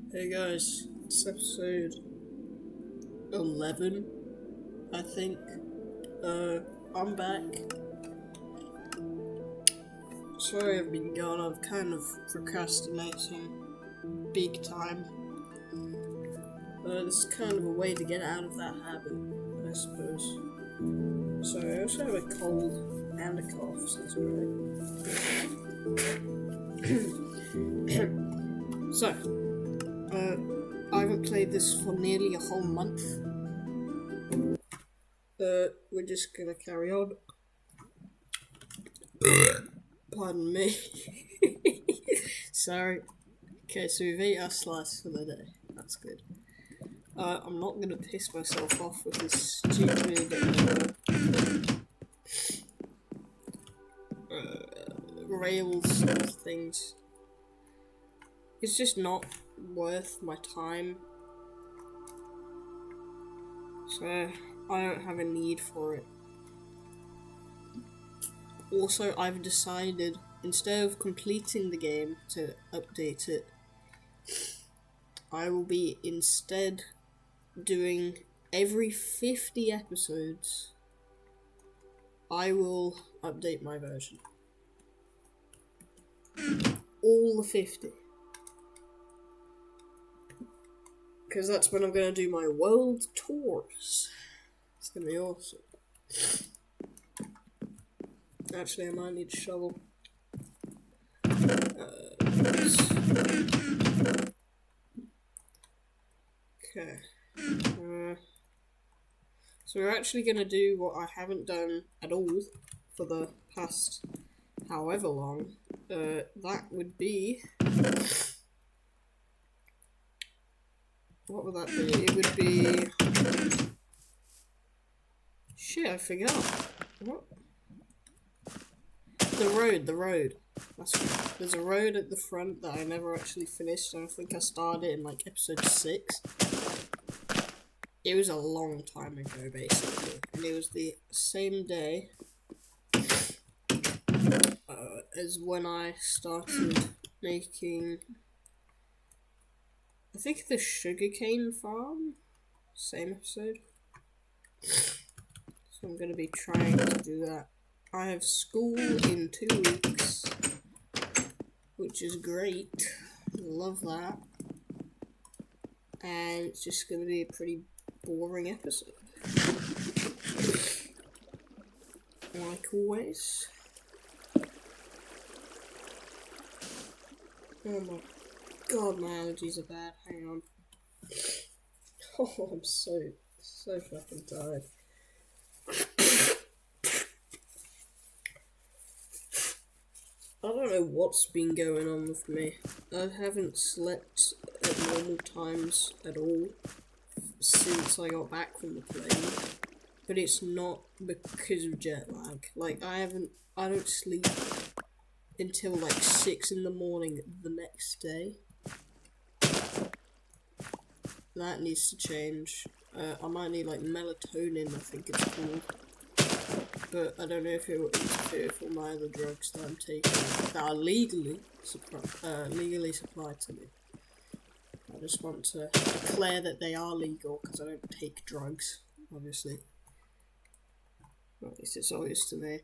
Hey guys, it's episode 11, I think. I'm back. Sorry I've been gone, I've kind of procrastinating big time. This is kind of a way to get out of that habit, I suppose. Sorry, I also have a cold and a cough, so it's alright. So, I haven't played this for nearly a whole month. We're just gonna carry on. Pardon me. Sorry. Okay, so we've ate our slice for the day. That's good. I'm not gonna piss myself off with this stupid Rails things. It's just not worth my time. So I don't have a need for it. Also, I've decided, instead of completing the game to update it, I will be instead doing every 50 episodes, I will update my version. All the 50. Because that's when I'm going to do my world tours. It's going to be awesome. Actually, I might need a shovel. Okay. So we're actually going to do what I haven't done at all for the past however long. That would be... What would that be? It would be... Shit, I forgot. What? The road. That's right. There's a road at the front that I never actually finished. I think I started in like episode 6. It was a long time ago, basically. And it was the same day as when I started making... I think the sugarcane farm? Same episode. So I'm going to be trying to do that. I have school in 2 weeks, which is great. Love that. And it's just going to be a pretty boring episode. Like always. Oh my god, my allergies are bad. Hang on. Oh, I'm so fucking tired. I don't know what's been going on with me. I haven't slept at normal times at all since I got back from the plane. But it's not because of jet lag. Like, I don't sleep until like 6 in the morning the next day. That needs to change. I might need like melatonin, I think it's called. But I don't know if it will interfere with all my other drugs that I'm taking that are legally supplied to me. I just want to declare that they are legal because I don't take drugs, obviously. Or at least it's obvious to me.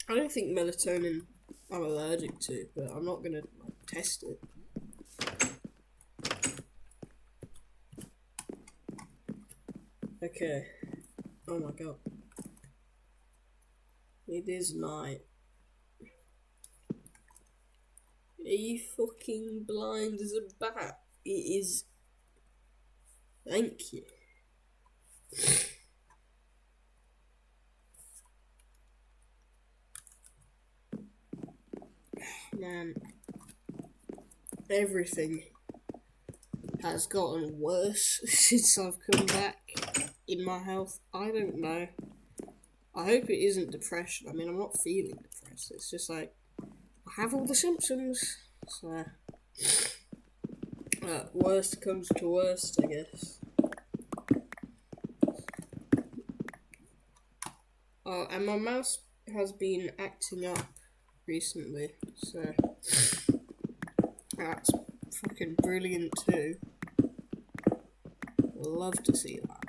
I don't think melatonin I'm allergic to, but I'm not gonna test it. Okay. Oh my god. It is night. Are you fucking blind as a bat? It is. Thank you. Man. Everything has gotten worse since I've come back in my health. I don't know. I hope it isn't depression. I mean, I'm not feeling depressed. It's just like, I have all the symptoms. So, worst comes to worst, I guess. And my mouse has been acting up recently, so that's fucking brilliant too. Love to see that.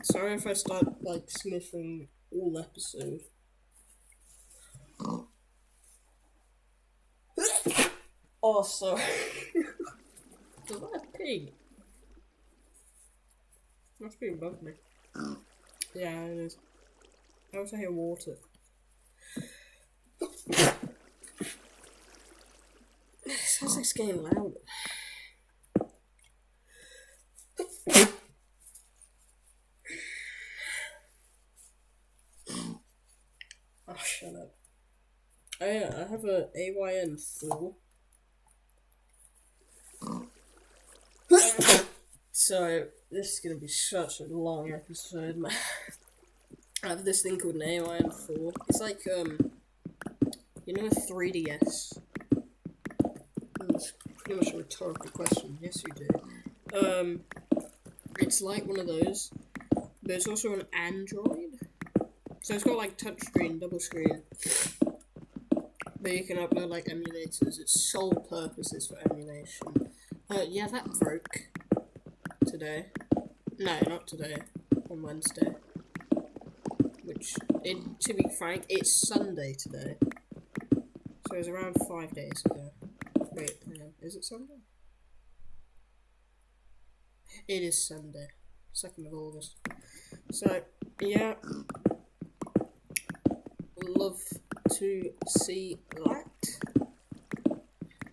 Sorry if I start like sniffing all episode. Oh, sorry. Is that a pig? Must be above me. Yeah, it is. I also hear water. It sounds like it's getting loud. Oh, shut up. Oh yeah, I have a AYN4. So, this is gonna be such a long episode, man. I have this thing called an AYN4. It's like, you know a 3DS? That's pretty much a rhetorical question. Yes, you do. It's like one of those, but it's also an Android. So it's got like touchscreen, double screen. But you can upload like emulators. Its sole purpose is for emulation. Yeah, that broke today. No, not today. On Wednesday. Which, to be frank, it's Sunday today. So it was around 5 days ago. Wait, hang on. Is it Sunday? It is Sunday. 2nd of August. So, yeah. Love to see that.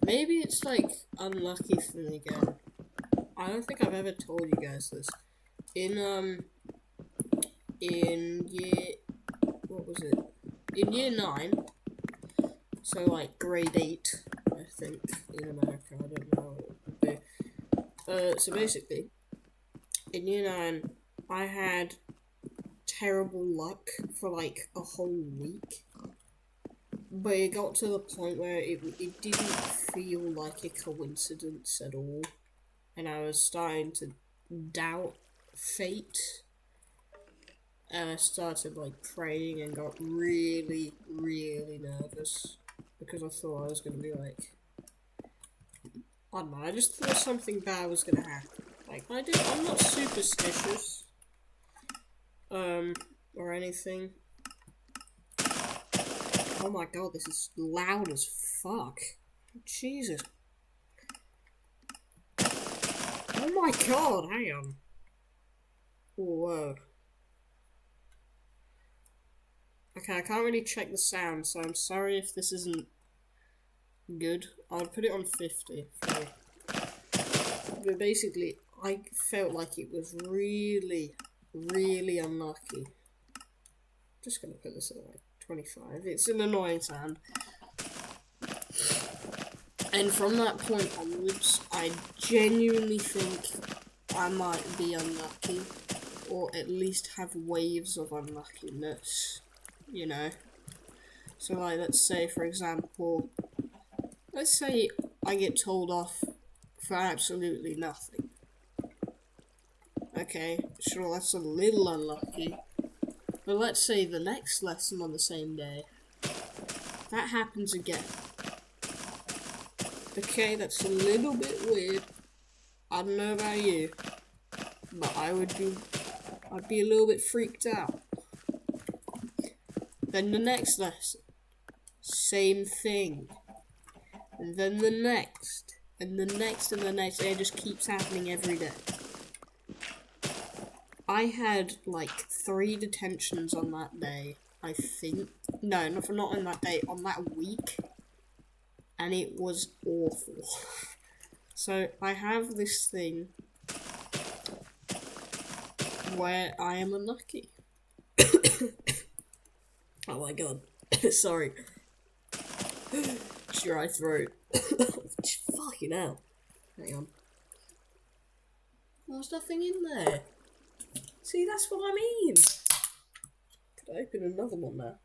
Maybe it's like unlucky for me again. I don't think I've ever told you guys this. In year, what was it? In year 9, so like grade 8, I think, in America, I don't know what it would be. So basically, in year 9, I had terrible luck for like a whole week. But it got to the point where it didn't feel like a coincidence at all. And I was starting to doubt fate. And I started like praying and got really, really nervous. Because I thought I was going to be like... I don't know, I just thought something bad was going to happen. Like, I'm not superstitious. Or anything. Oh my god, this is loud as fuck. Jesus. Oh my god, hang on. Whoa. Okay, I can't really check the sound, so I'm sorry if this isn't good. I'll put it on 50. But basically, I felt like it was really, really unlucky. Just gonna put this at like 25. It's an annoying sound. And from that point onwards, I genuinely think I might be unlucky. Or at least have waves of unluckiness. You know? So like, let's say, for example... Let's say I get told off for absolutely nothing. Okay, sure, that's a little unlucky. But let's say the next lesson on the same day, that happens again. Okay, that's a little bit weird. I don't know about you, but I'd be a little bit freaked out. Then the next lesson, same thing. And then the next, and the next, and the next, and it just keeps happening every day. I had like 3 detentions on that day, I think. No, not on that day, on that week. And it was awful. So I have this thing where I am unlucky. Oh my god. Sorry. Dry throat. Fucking hell. Hang on. There's nothing in there. See, that's what I mean. Could I open another one now?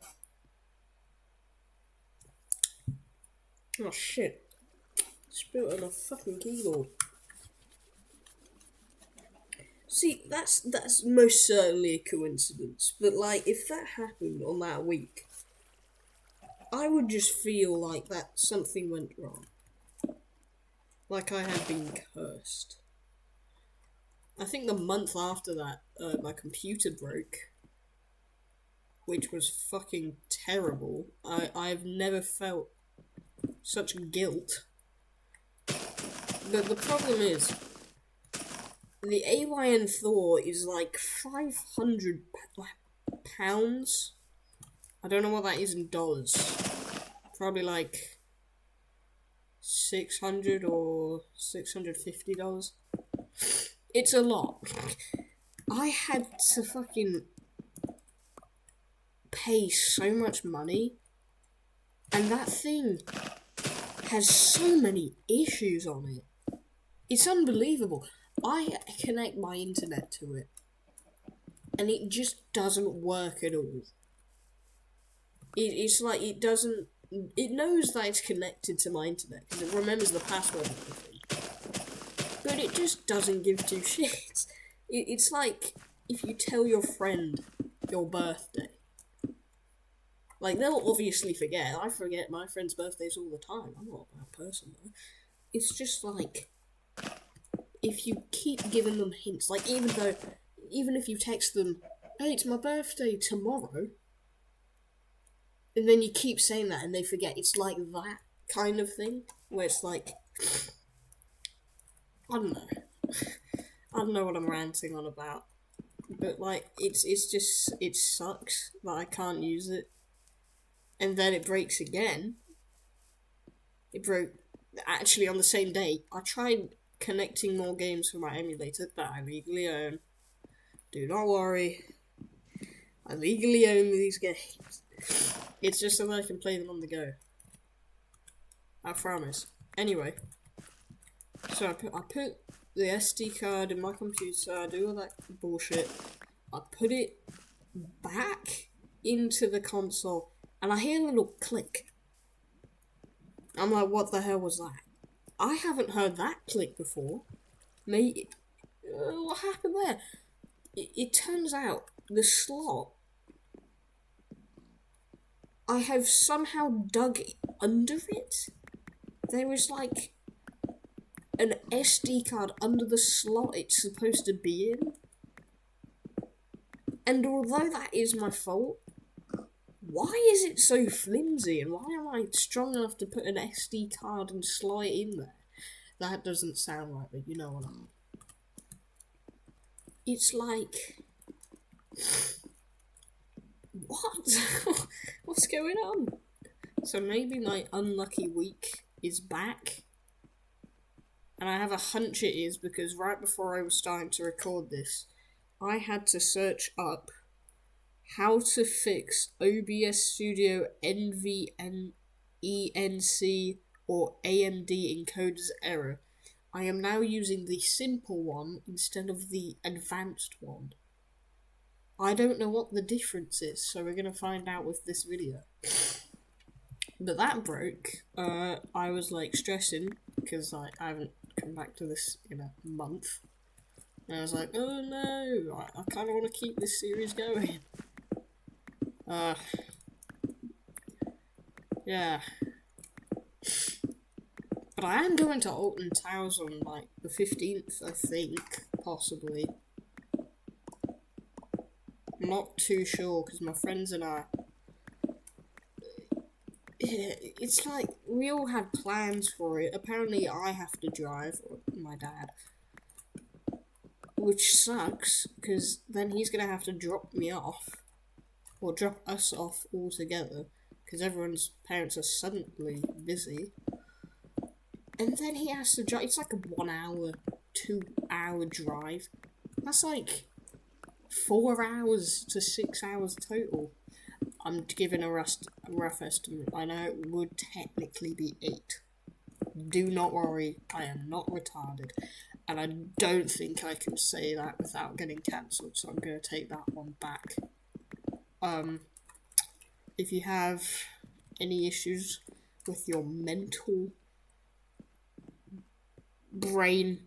Oh shit. Spilled on a fucking keyboard. See, that's most certainly a coincidence. But like, if that happened on that week, I would just feel like that something went wrong. Like I had been cursed. I think the month after that, my computer broke, which was fucking terrible. I've never felt such guilt. But the problem is, the AYN Thor is like £500. I don't know what that is in dollars. Probably like $600 or $650. It's a lot. I had to fucking pay so much money, and that thing has so many issues on it. It's unbelievable. I connect my internet to it, and it just doesn't work at all. It's like it doesn't. It knows that it's connected to my internet because it remembers the password and everything, but it just doesn't give two shits. It's like if you tell your friend your birthday. Like, they'll obviously forget. I forget my friends' birthdays all the time. I'm not that person, though. It's just like, if you keep giving them hints, like, even if you text them, hey, it's my birthday tomorrow, and then you keep saying that and they forget, it's like that kind of thing, where it's like, I don't know. I don't know what I'm ranting on about. But, like, it's just, it sucks that I can't use it. And then it breaks again. It broke, actually on the same day. I tried connecting more games from my emulator that I legally own. Do not worry. I legally own these games. It's just so that I can play them on the go. I promise. Anyway. So I put the SD card in my computer, I do all that bullshit. I put it back into the console, and I hear a little click. I'm like, what the hell was that? I haven't heard that click before. What happened there? It turns out the slot, I have somehow dug under it. There was like an SD card under the slot it's supposed to be in. And although that is my fault, why is it so flimsy, and why am I strong enough to put an SD card and slot it in there? That doesn't sound right, but you know what I mean. It's like, what? What's going on? So maybe my unlucky week is back, and I have a hunch it is because right before I was starting to record this, I had to search up how to fix OBS Studio NVENC or AMD encoder's error. I am now using the simple one instead of the advanced one. I don't know what the difference is, so we're going to find out with this video. But that broke. I was like stressing because I haven't come back to this in a month. And I was like, oh no, I kind of want to keep this series going. Yeah. But I am going to Alton Towers on like the 15th, I think, possibly. I'm not too sure because my friends and I. It's like we all had plans for it. Apparently, I have to drive, or my dad. Which sucks because then he's gonna have to drop me off. Or drop us off altogether, because everyone's parents are suddenly busy. And then he has to drive. It's like a 1 hour, 2 hour drive. That's like 4 hours to 6 hours total. I'm giving a rough estimate. I know it would technically be 8. Do not worry, I am not retarded. And I don't think I can say that without getting cancelled, so I'm going to take that one back. If you have any issues with your mental brain,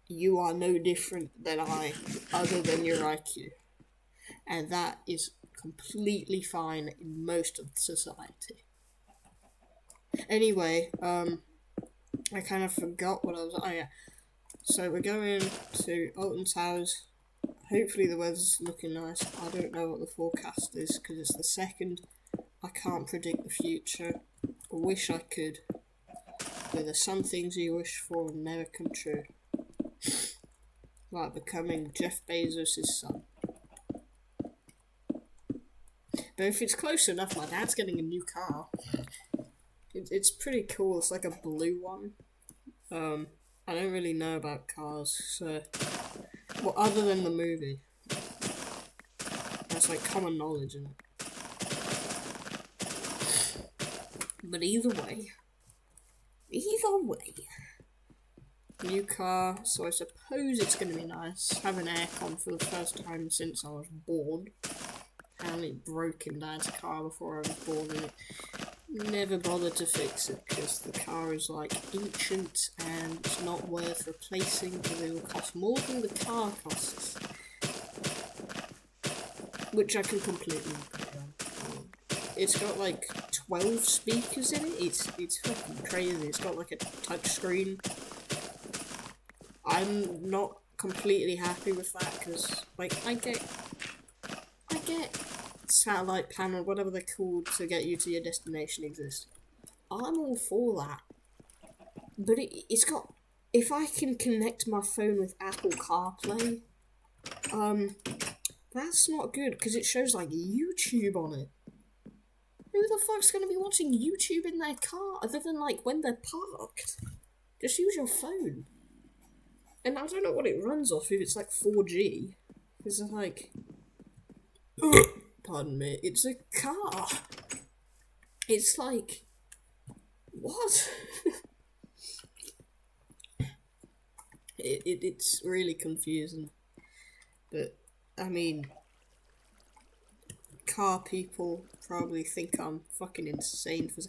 you are no different than I, other than your IQ. And that is completely fine in most of society. Anyway, I kind of forgot what I was. Oh yeah. So we're going to Alton's house. Hopefully the weather's looking nice. I don't know what the forecast is because it's the 2nd. I can't predict the future. I wish I could. But there's some things you wish for and never come true. Like becoming Jeff Bezos' son. But if it's close enough, my dad's getting a new car. It's pretty cool. It's like a blue one. I don't really know about cars, so... Well, other than the movie. That's like common knowledge, isn't it? But either way, new car, so I suppose it's going to be nice. Have an aircon for the first time since I was born. Apparently it broke in Dad's car before I was born, and it never bothered to fix it because the car is like ancient and it's not worth replacing because it will cost more than the car costs. Which I can completely agree on. It's got like 12 speakers in it. It's fucking crazy. It's got like a touch screen. I'm not completely happy with that because like I get satellite panel, whatever they're called, to get you to your destination exist. I'm all for that. But it's got, if I can connect my phone with Apple CarPlay, that's not good because it shows like YouTube on it. Who the fuck's gonna be watching YouTube in their car other than like when they're parked? Just use your phone. And I don't know what it runs off, if it's like 4G. It's like... Pardon me, it's a car. It's like... What? It's really confusing. But, I mean... Car people probably think I'm fucking insane for...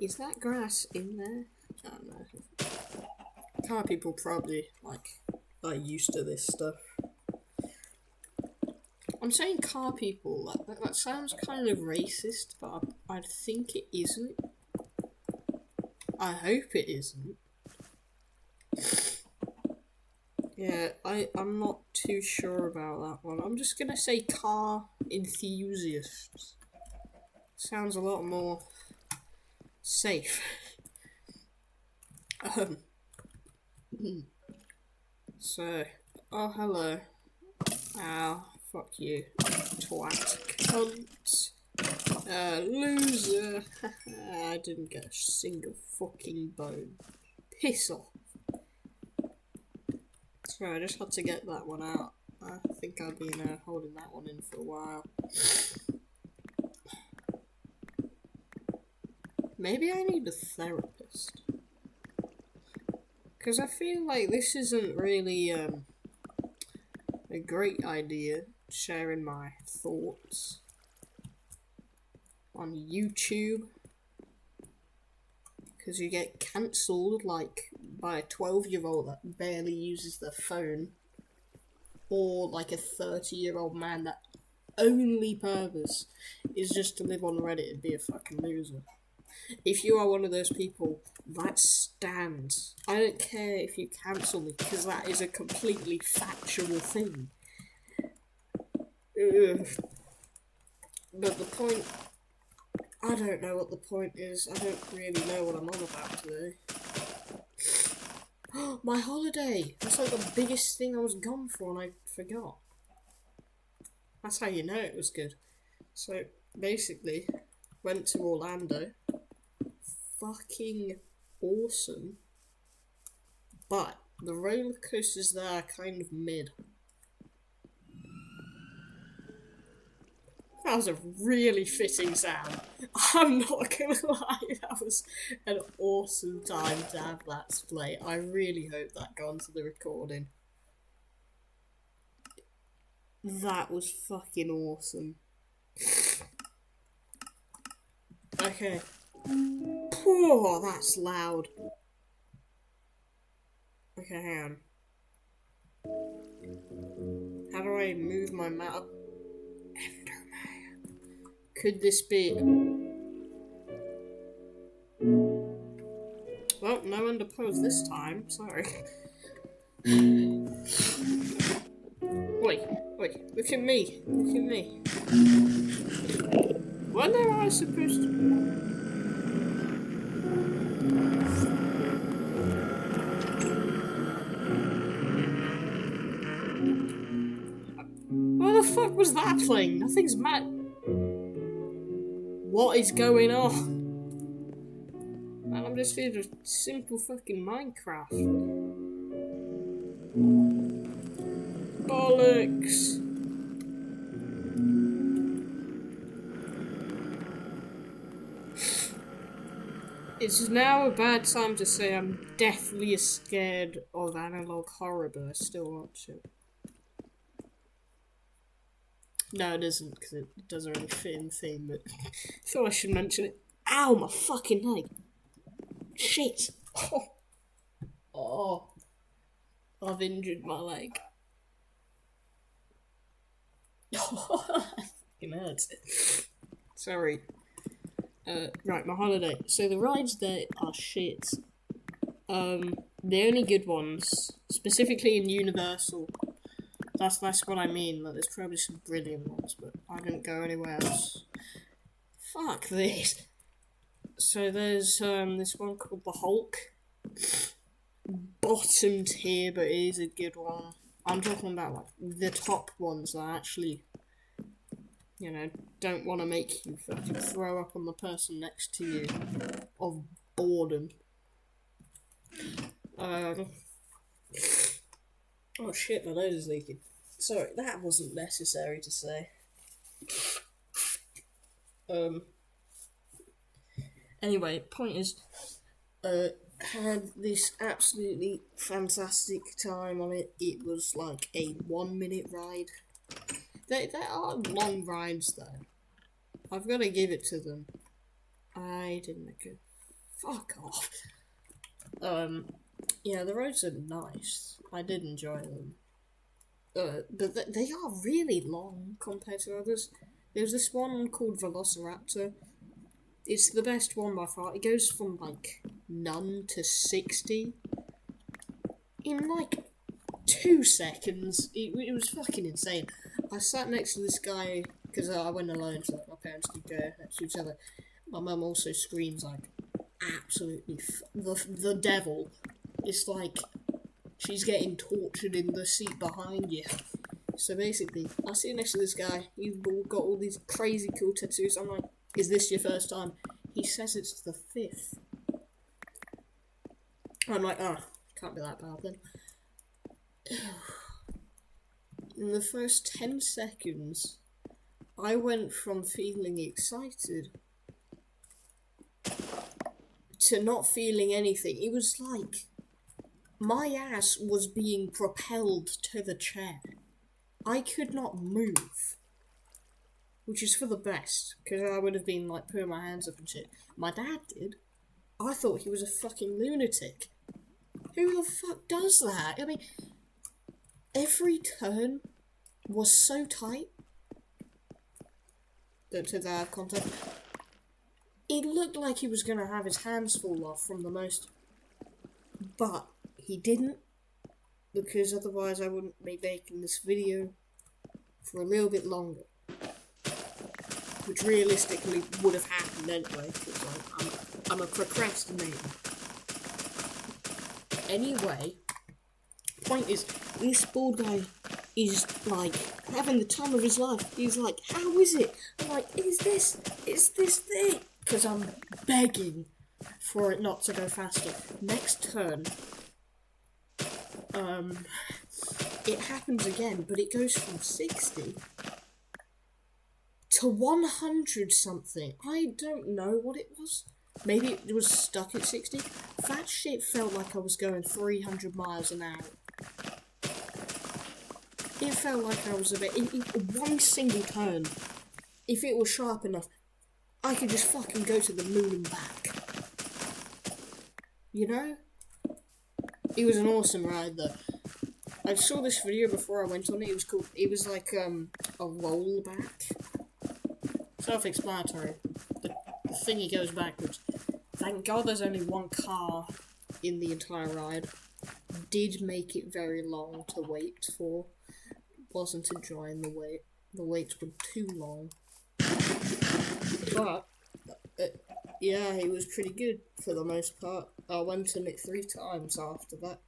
Is that grass in there? I don't know. Car people probably, like, are used to this stuff. I'm saying car people, that sounds kind of racist, but I think it isn't. I hope it isn't. Yeah, I'm not too sure about that one. I'm just gonna say car enthusiasts. Sounds a lot more safe. So, oh hello. Ow, fuck you, twat, cunt, loser. I didn't get a single fucking bone. Piss off. So I just had to get that one out. I think I've been holding that one in for a while. Maybe I need a therapist. Because I feel like this isn't really a great idea, sharing my thoughts on YouTube. Because you get cancelled like by a 12-year-old that barely uses their phone. Or like a 30-year-old man that only purpose is just to live on Reddit and be a fucking loser. If you are one of those people, that stands. I don't care if you cancel me, because that is a completely factual thing. Ugh. But the point... I don't know what the point is. I don't really know what I'm on about today. My holiday! That's like the biggest thing I was gone for and I forgot. That's how you know it was good. So, basically, went to Orlando. Fucking awesome. But the roller coasters there are kind of mid. That was a really fitting sound. I'm not gonna lie, that was an awesome time to have that display. I really hope that got onto the recording. That was fucking awesome. Okay. Oh, that's loud. Okay, hang on. How do I move my mouse? Enderman. Could this be? Well, no ender pearls this time. Sorry. Wait, look at me. Look at me. When am I supposed to? Why the fuck was that playing? Nothing's mad. What is going on? Man, I'm just feeling a simple fucking Minecraft. Bollocks. It's now a bad time to say I'm deathly scared of analog horror, but I still watch it. No, it isn't, because it doesn't really fit in the theme, but I thought I should mention it. Ow, my fucking leg. Shit. Oh. I've injured my leg. Fucking hurts. Sorry. Right, my holiday. So the rides there are shit. The only good ones, specifically in Universal, that's what I mean. Like, there's probably some brilliant ones, but I didn't go anywhere else. Fuck this. So there's this one called the Hulk. Bottom tier, but it is a good one. I'm talking about like the top ones that actually, you know, don't want to make you fucking throw up on the person next to you of boredom. Oh shit, my nose is leaking. Sorry, that wasn't necessary to say. Anyway, point is, had this absolutely fantastic time on it. It was like a 1 minute ride. There are long rides though. I've got to give it to them. I didn't make it. Fuck off. Yeah, the roads are nice. I did enjoy them. But they are really long compared to others. There's this one called Velociraptor. It's the best one by far. It goes from like none to 60 in like 2 seconds. It was fucking insane. I sat next to this guy because I went alone, so my parents could go next to each other. My mum also screams like absolutely the devil. It's like she's getting tortured in the seat behind you. So basically, I sit next to this guy. He's got all these crazy cool tattoos. I'm like, is this your first time? He says it's the 5th. I'm like, oh, can't be that bad then. In the first 10 seconds, I went from feeling excited to not feeling anything. It was like my ass was being propelled to the chair. I could not move. Which is for the best, because I would have been like putting my hands up and shit. My dad did. I thought he was a fucking lunatic. Who the fuck does that? I mean, every turn was so tight. To that context, it looked like he was gonna have his hands fall off from the most, but he didn't, because otherwise I wouldn't be making this video for a little bit longer. Which realistically would have happened anyway, because I'm a procrastinator. Anyway, point is, this bald guy is like having the time of his life. He's like, how is it? I'm like, it's this thing. Because I'm begging for it not to go faster. Next turn, it happens again, but it goes from 60 to 100 something. I don't know what it was. Maybe it was stuck at 60. That shit felt like I was going 300 miles an hour. It felt like I was one single turn. If it was sharp enough, I could just fucking go to the moon and back. You know? It was an awesome ride though. I saw this video before I went on it. It was like a rollback. Self-explanatory. The thingy goes backwards. Thank God there's only one car in the entire ride. Did make it very long to wait for. Wasn't enjoying the wait. The waits were too long. But yeah, it was pretty good for the most part. I went on it 3 times after that.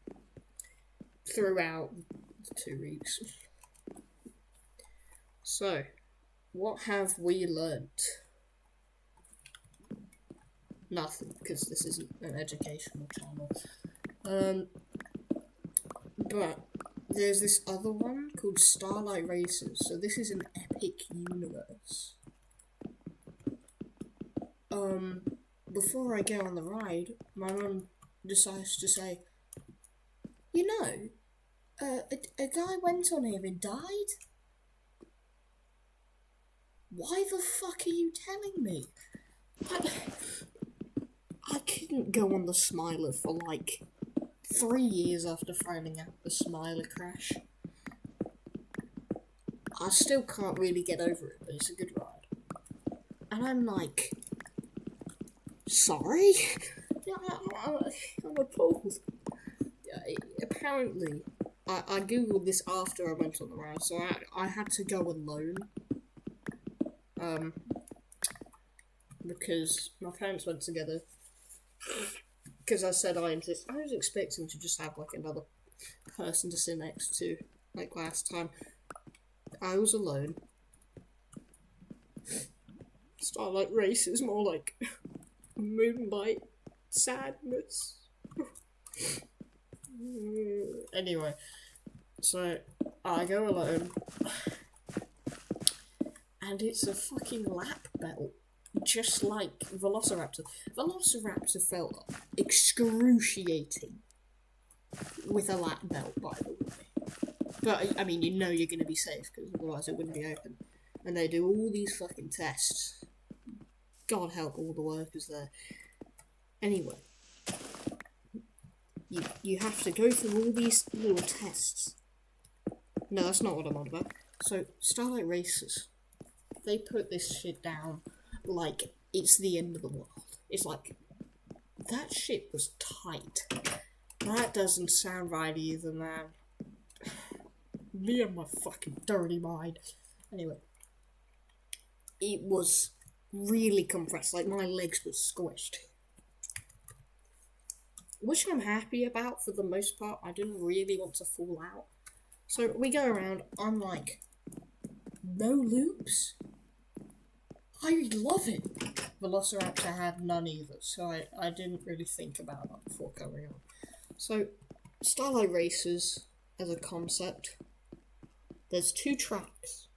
Throughout the 2 weeks. So, what have we learnt? Nothing, because this isn't an educational channel. But there's this other one called Starlight Races. So this is an epic universe. Before I go on the ride, my mum decides to say, you know, a guy went on here and died? Why the fuck are you telling me? I couldn't go on the Smiler for like 3 years after finding out the Smiler crash. I still can't really get over it, but it's a good ride. And I'm like, sorry? I'm appalled. Apparently, I googled this after I went on the ride, so I had to go alone. Because my parents went together. Because I said I was expecting to just have like another person to sit next to, like last time. I was alone. Starlight Races, more like moonlight sadness. Anyway, so I go alone, and it's a fucking lap belt, just like Velociraptor. Velociraptor felt excruciating with a lap belt, by the way. But, I mean, you know you're going to be safe, because otherwise it wouldn't be open. And they do all these fucking tests. God help all the workers there. Anyway. You have to go through all these little tests. No, that's not what I'm on about. So, Starlight Races, they put this shit down like it's the end of the world. It's like, that shit was tight. That doesn't sound right either, man. Me and my fucking dirty mind. Anyway, it was really compressed, like my legs were squished. Which I'm happy about for the most part. I didn't really want to fall out. So we go around, I'm like, no loops? I love it. Velociraptor had none either, so I didn't really think about that before going on. So, Starlight Races, as a concept, there's 2 tracks.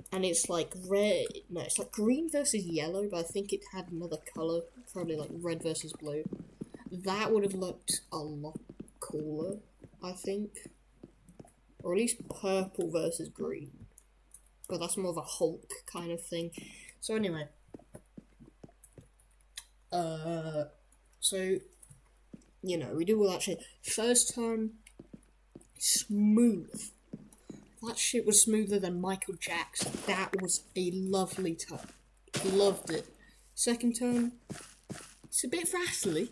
And it's like it's like green versus yellow, but I think it had another colour, probably like red versus blue. That would have looked a lot cooler, I think. Or at least purple versus green. But that's more of a Hulk kind of thing. So anyway. So, you know, we do all that shit. First time, smooth. That shit was smoother than Michael Jackson. That was a lovely turn. Loved it. Second turn, it's a bit rattly,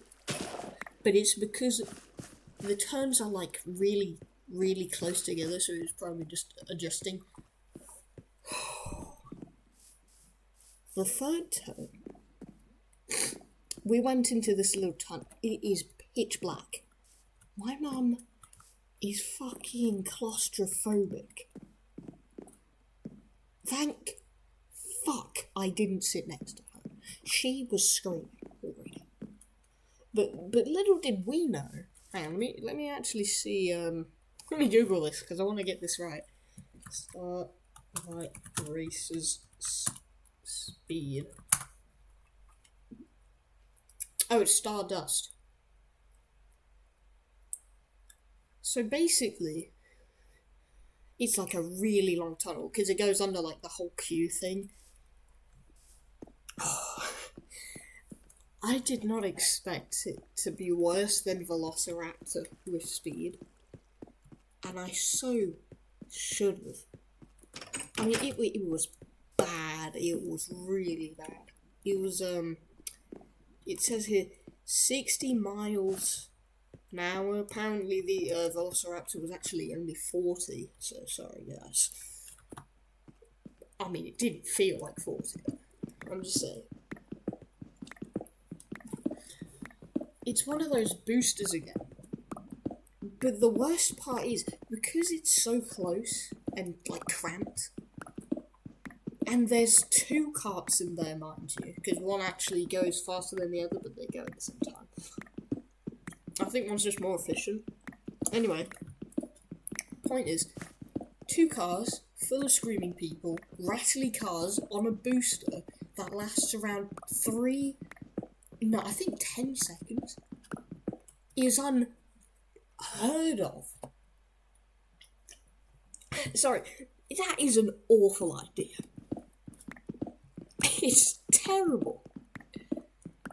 but it's because the turns are like really, really close together, so it's probably just adjusting. The third turn, we went into this little tunnel. It is pitch black. My mum is fucking claustrophobic. Thank fuck I didn't sit next to her. She was screaming already. But little did we know. Hang on, let me actually see. Let me Google this because I want to get this right. Starlight Races speed. Oh, it's Stardust. So basically, it's like a really long tunnel because it goes under like the whole queue thing. I did not expect it to be worse than Velociraptor with speed. And I so should have. I mean, it was bad. It was really bad. It was, it says here, 60 miles an hour. Apparently the Velociraptor was actually only 40, so sorry guys. I mean, it didn't feel like 40, I'm just saying. It's one of those boosters again. But the worst part is, because it's so close and, like, cramped, and there's 2 carts in there, mind you, because one actually goes faster than the other, but they go at the same time. I think one's just more efficient. Anyway, point is, 2 cars full of screaming people, rattly cars on a booster that lasts around 10 seconds is unheard of. Sorry, that is an awful idea. It's terrible.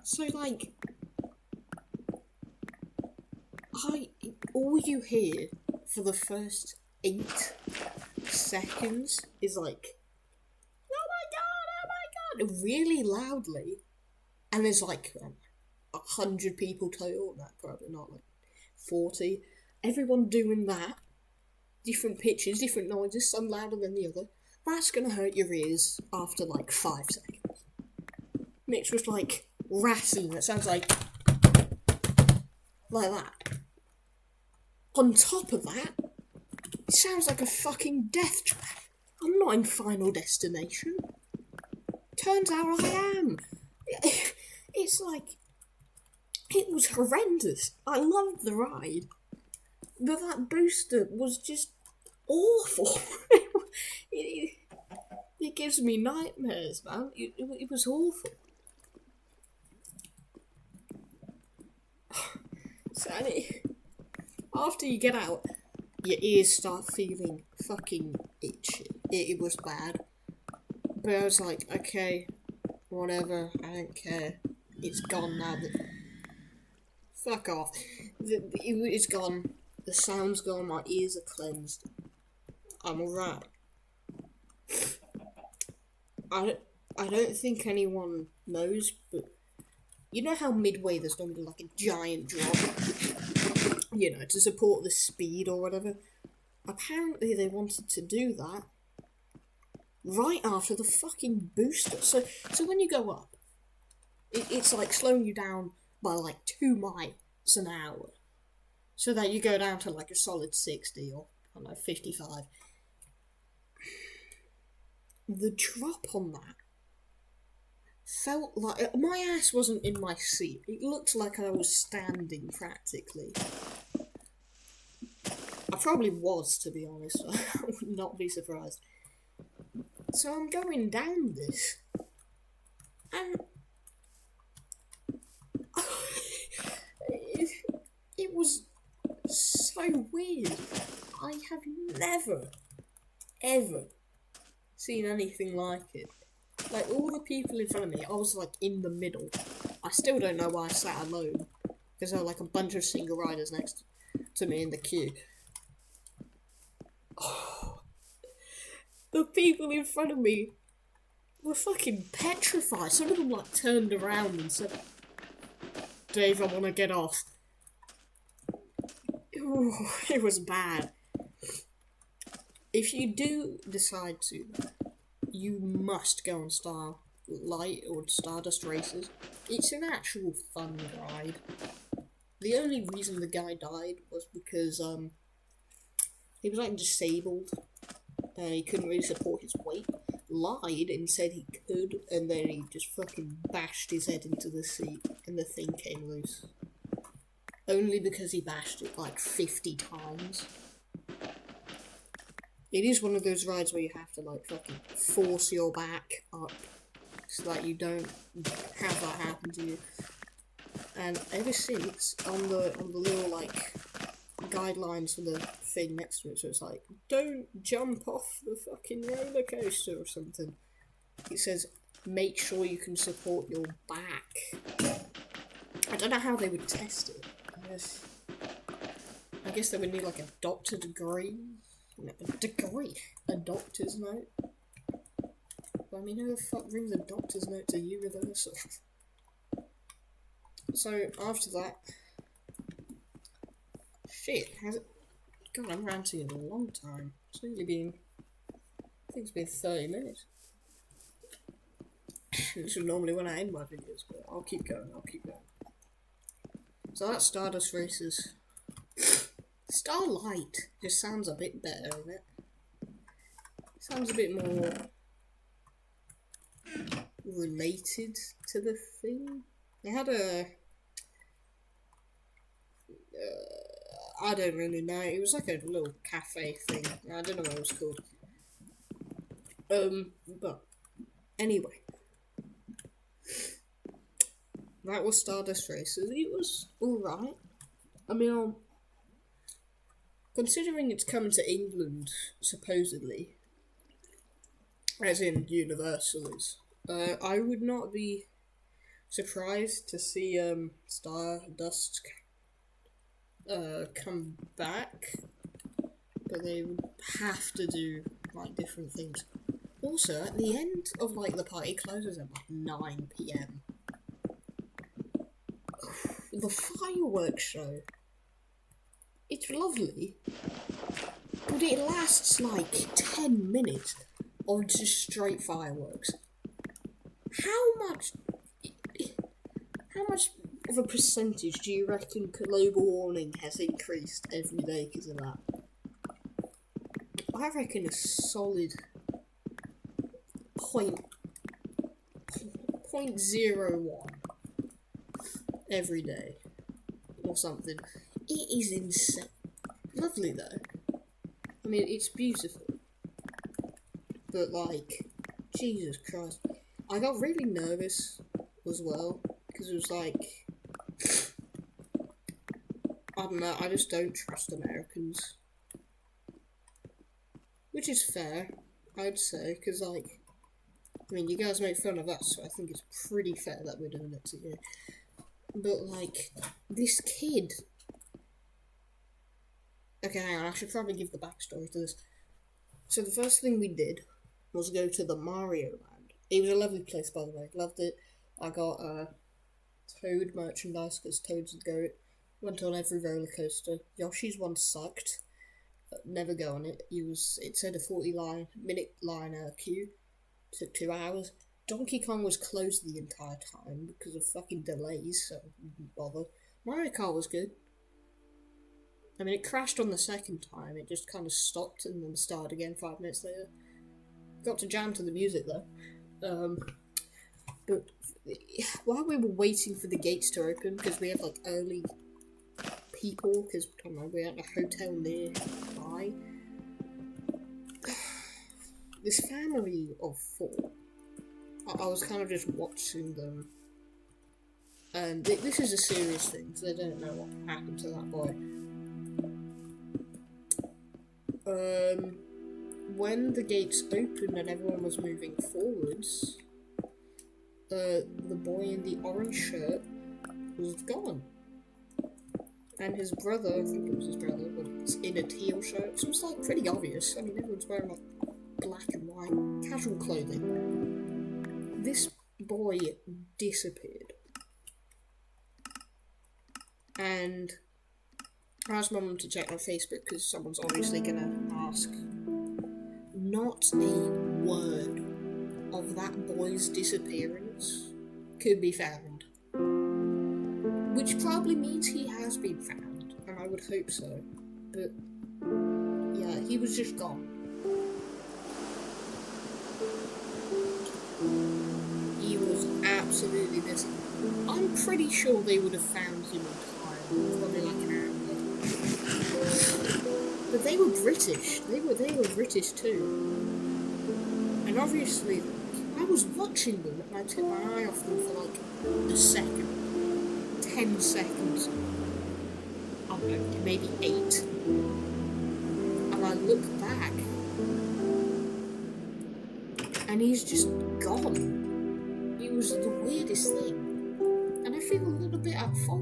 So, like, all you hear for the first 8 seconds is like, oh my god, really loudly, and there's like 100 people total, no, probably not, like 40, everyone doing that, different pitches, different noises, some louder than the other. That's gonna hurt your ears after like 5 seconds. Mixed with like rattling that sounds like that. On top of that, it sounds like a fucking death trap. I'm not in Final Destination. Turns out I am. It's like, it was horrendous. I loved the ride, but that booster was just awful. It gives me nightmares, man. It was awful. So, after you get out, your ears start feeling fucking itchy. It was bad. But I was like, okay, whatever, I don't care. It's gone now. Fuck off. It's gone. The sound's gone, my ears are cleansed. I'm alright. I don't think anyone knows, but you know how midway there's normally like a giant drop? You know, to support the speed or whatever? Apparently they wanted to do that right after the fucking booster. So when you go up, it's like slowing you down by like 2 miles an hour. So that you go down to like a solid 60 or, I don't know, 55. The drop on that felt like... My ass wasn't in my seat. It looked like I was standing, practically. I probably was, to be honest. I would not be surprised. So I'm going down this, and it was so weird. I have never, ever seen anything like it. Like, all the people in front of me, I was like in the middle. I still don't know why I sat alone, because there were like a bunch of single riders next to me in the queue. The people in front of me were fucking petrified. Some of them like turned around and said, "Dave, I want to get off." Ooh, it was bad. If you do decide to, you must go on Starlight or Stardust races. It's an actual fun ride. The only reason the guy died was because he was like disabled. He couldn't really support his weight. Lied and said he could, and then he just fucking bashed his head into the seat, and the thing came loose. Only because he bashed it like 50 times. It is one of those rides where you have to like fucking force your back up so that you don't have that happen to you. And ever since, on the little like guidelines for the thing next to it, so it's like, don't jump off the fucking roller coaster or something. It says, make sure you can support your back. don't know how they would test it. I guess they would need like a doctor degree. A doctor's note. But, I mean, who the fuck brings a doctor's note to Universal? So after that, shit, has it? God, I'm ranting in a long time. It's only been, I think it's been 30 minutes. This is normally when I end my videos, but I'll keep going. So that's Stardust Races. Starlight just sounds a bit better, doesn't it? Sounds a bit more related to the thing. They had a I don't really know. It was like a little cafe thing. I don't know what it was called. But anyway, that was Stardust Races. It was alright. I mean, considering it's coming to England, supposedly, as in Universal is, I would not be surprised to see Stardust come back, but they would have to do like different things. Also, at the end of like the party closes at like 9 PM. The fireworks show. It's lovely, but it lasts like 10 minutes of just straight fireworks. How much of a percentage do you reckon global warming has increased every day because of that? I reckon a solid 0.01 every day or something. It is insane. Lovely though. I mean, it's beautiful. But like, Jesus Christ. I got really nervous as well, because it was like, I don't know, I just don't trust Americans. Which is fair, I'd say, because like, I mean, you guys make fun of us, so I think it's pretty fair that we're doing it to you. But like, this kid... Okay, hang on, I should probably give the backstory to this. So the first thing we did was go to the Mario Land. It was a lovely place, by the way. Loved it. I got Toad merchandise, because Toad's the goat. Went on every roller coaster. Yoshi's one sucked. Never go on it. It said a 40-minute line queue. Took 2 hours. Donkey Kong was closed the entire time because of fucking delays, so didn't bother. Mario Kart was good. I mean, it crashed on the second time. It just kind of stopped and then started again 5 minutes later. Got to jam to the music though. But while we were waiting for the gates to open, because we had like early people, because I don't know, we had a hotel nearby. This family of 4, I was kind of just watching them, and this is a serious thing, so they don't know what happened to that boy. When the gates opened and everyone was moving forwards, the boy in the orange shirt was gone. And his brother, I think it was his brother, was in a teal shirt, so it was like pretty obvious. I mean, everyone's wearing like black and white casual clothing. This boy disappeared. And I asked Mum to check on Facebook because someone's obviously gonna ask. Not a word of that boy's disappearance could be found. Which probably means he has been found, and I would hope so. But yeah, he was just gone. He was absolutely missing. I'm pretty sure they would have found him in time, probably like an hour ago. But they were British. They were British too. And obviously, I was watching them and I took my eye off them for like a second, 10 seconds. I don't know, maybe 8. And I look back, and he's just gone. It was the weirdest thing. And I feel a little bit at fault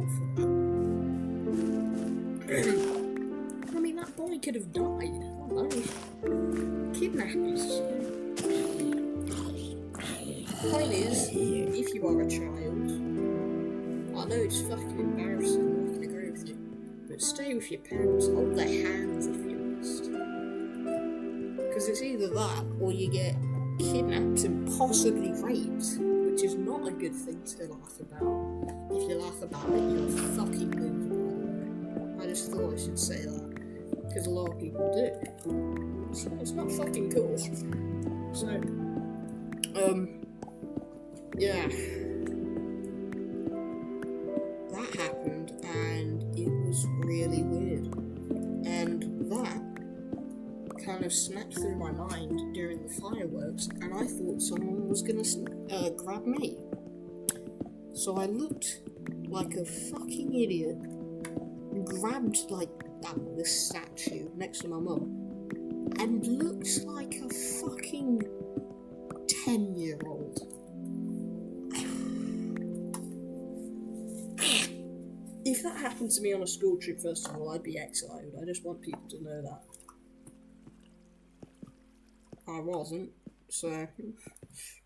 could have died. I don't know. Kidnappers. Point is, if you are a child, I know it's fucking embarrassing, I can agree with you, but stay with your parents, hold their hands if you must. Because it's either that, or you get kidnapped and possibly raped, which is not a good thing to laugh about. If you laugh about it, you're a fucking loser, by the way. I just thought I should say that, because a lot of people do. So it's not fucking cool. So, yeah. That happened, and it was really weird. And that kind of snapped through my mind during the fireworks, and I thought someone was gonna grab me. So I looked like a fucking idiot, grabbed like this statue next to my mum, and looked like a fucking 10-year-old. If that happened to me on a school trip, first of all, I'd be exiled. I just want people to know that. I wasn't, so,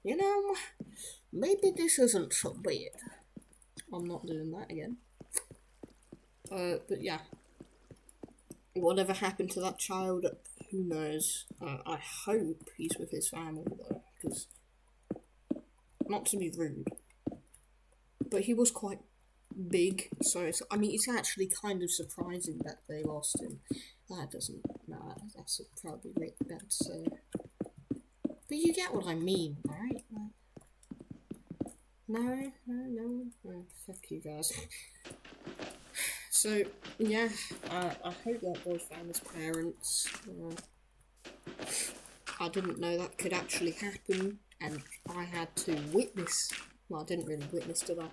you know, maybe this isn't so weird. I'm not doing that again. But yeah. Whatever happened to that child, who knows? I hope he's with his family, though, because, not to be rude, but he was quite big, so it's actually kind of surprising that they lost him. That's probably really bad to say. But you get what I mean, right? No, fuck you guys. So, yeah, I hope that boy found his parents. I didn't know that could actually happen, and I had to witness. Well, I didn't really witness to that.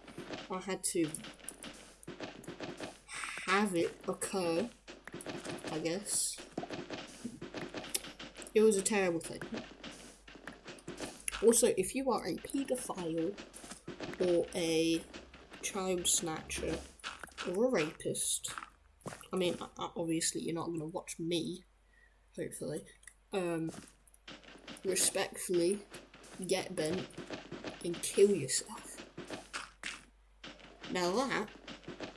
I had to have it occur, I guess. It was a terrible thing. Also, if you are a paedophile, or a child snatcher, or a rapist, I mean, obviously you're not going to watch me, hopefully, respectfully get bent and kill yourself. Now that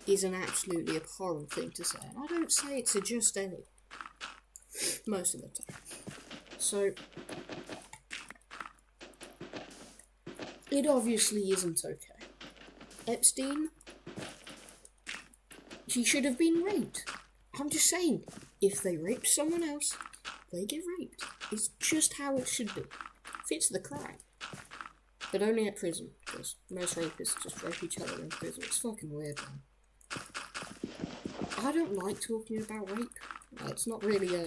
is an absolutely abhorrent thing to say, and I don't say it to just anyone, most of the time. So, it obviously isn't okay. Epstein, he should have been raped. I'm just saying, if they rape someone else, they get raped. It's just how it should be. Fits the crime. But only at prison, because most rapists just rape each other in prison. It's fucking weird, man. I don't like talking about rape. It's not really a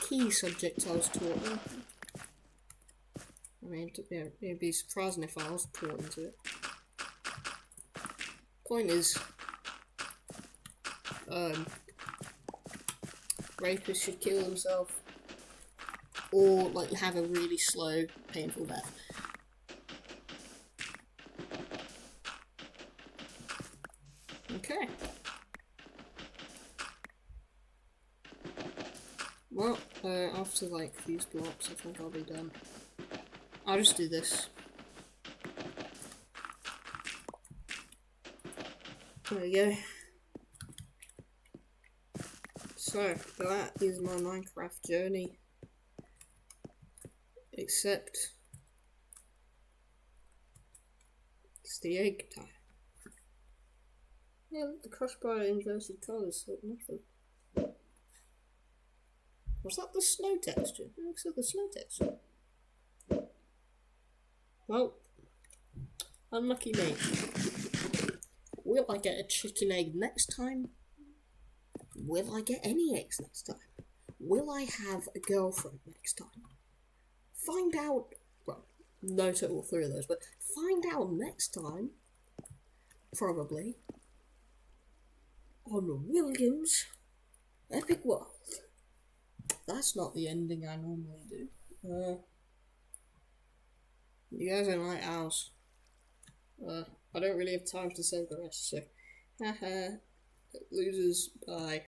key subject I was taught. I mean, it'd be surprising if I was taught into it. Point is, rapists should kill themselves, or like have a really slow, painful death. Okay. Well, after like these blocks, I think I'll be done. I'll just do this. There we go. So, that is my Minecraft journey. Except, it's the egg time. Yeah, look, the crossbar inverted colours look nothing. Was that the snow texture? It looks like the snow texture. Well, unlucky me. Will I get a chicken egg next time? Will I get any eggs next time? Will I have a girlfriend next time? Find out, well, no to all three of those, but find out next time, probably, on William's Epic World. That's not the ending I normally do. You guys don't like owls. I don't really have time to say the rest, so haha, losers, bye.